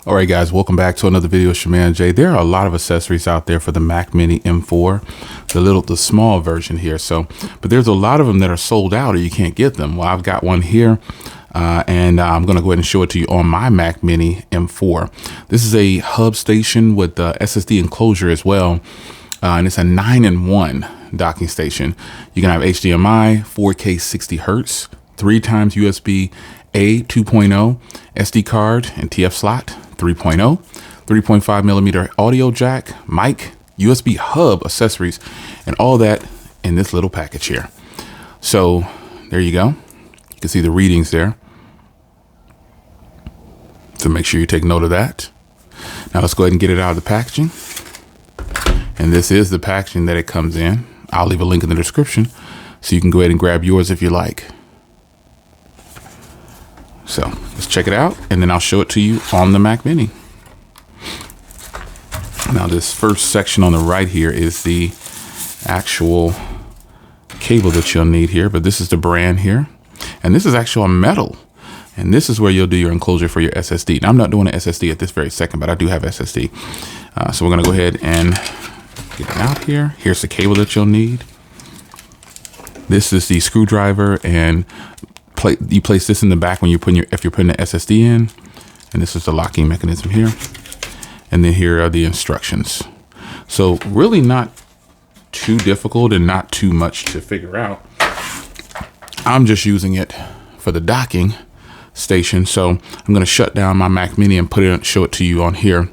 All right, guys, welcome back to another video. It's your man Jay. There are a lot of accessories out there for the Mac Mini M4, the small version here. But there's a lot of them that are sold out or you can't get them. Well, I've got one here, and I'm going to go ahead and show it to you on my Mac Mini M4. This is a hub station with the SSD enclosure as well, and it's a 9-in-1 docking station. You can have HDMI, 4K 60 Hertz, 3 times USB-A 2.0, SD card, and TF slot 3.0, 3.5 millimeter audio jack, mic, USB hub accessories, and all that in this little package here. So there you go. You can see the readings there. So make sure you take note of that. Now let's go ahead and get it out of the packaging. And this is the packaging that it comes in. I'll leave a link in the description so you can go ahead and grab yours if you like. So let's check it out, and then I'll show it to you on the Mac Mini. Now this first section on the right here is the actual cable that you'll need here, but this is the brand here. And this is actual metal. And this is where you'll do your enclosure for your SSD. Now I'm not doing an SSD at this very second, but I do have SSD. So we're gonna go ahead and get it out here. Here's the cable that you'll need. This is the screwdriver, and you place this in the back when you're putting if you're putting the SSD in, and this is the locking mechanism here. And then here are the instructions. So really not too difficult and not too much to figure out. I'm just using it for the docking station. So I'm going to shut down my Mac Mini and show it to you on here.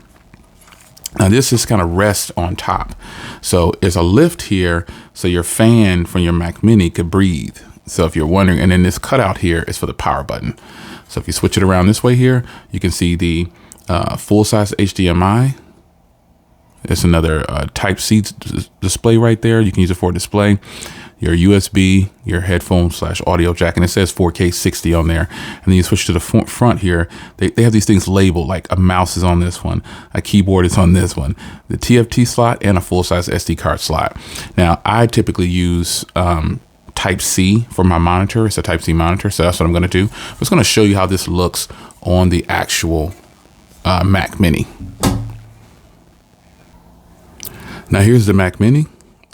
Now this is kind of rest on top. So there's a lift here so your fan from your Mac Mini could breathe. So if you're wondering, and then this cutout here is for the power button. So if you switch it around this way here, you can see the full-size HDMI. There's another Type-C display right there. You can use it for display. Your USB, your headphone/audio jack, and it says 4K 60 on there. And then you switch to the front here. They have these things labeled, like a mouse is on this one, a keyboard is on this one, the TFT slot, and a full-size SD card slot. Now, I typically use Type-C for my monitor. It's a Type-C monitor, so that's what I'm going to do. I'm just going to show you how this looks on the actual Mac Mini. Now here's the Mac Mini.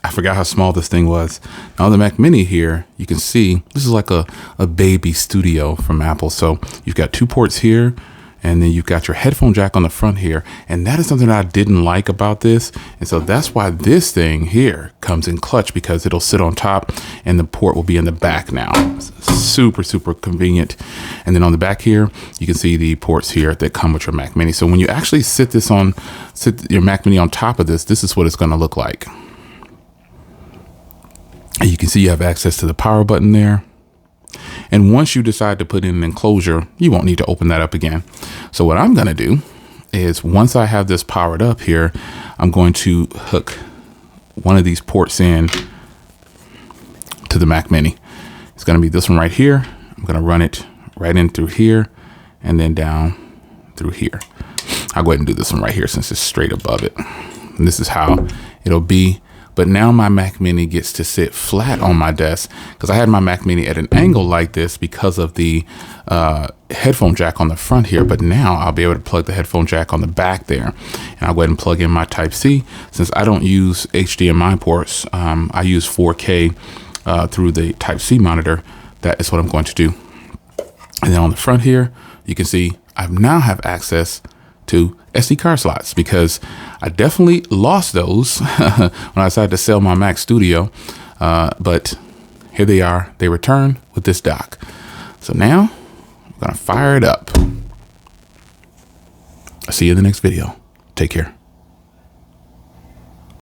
I forgot how small this thing was. Now on the Mac Mini here, you can see this is like a baby studio from Apple. So you've got 2 ports here, and then you've got your headphone jack on the front here. And that is something that I didn't like about this. And so that's why this thing here comes in clutch, because it'll sit on top and the port will be in the back now. Super, super convenient. And then on the back here, you can see the ports here that come with your Mac Mini. So when you actually sit your Mac Mini on top of this, this is what it's going to look like. And you can see you have access to the power button there. And once you decide to put in an enclosure, you won't need to open that up again. So what I'm going to do is, once I have this powered up here, I'm going to hook one of these ports in to the Mac Mini. It's going to be this one right here. I'm going to run it right in through here and then down through here. I'll go ahead and do this one right here since it's straight above it. And this is how it'll be. But now my Mac Mini gets to sit flat on my desk, because I had my Mac Mini at an angle like this because of the headphone jack on the front here. But now I'll be able to plug the headphone jack on the back there. And I'll go ahead and plug in my Type-C. Since I don't use HDMI ports, I use 4K through the Type-C monitor. That is what I'm going to do. And then on the front here, you can see I now have access to SD card slots, because I definitely lost those when I decided to sell my Mac Studio, but here they are. They return with this dock. So now I'm gonna fire it up. I'll see you in the next video. Take care.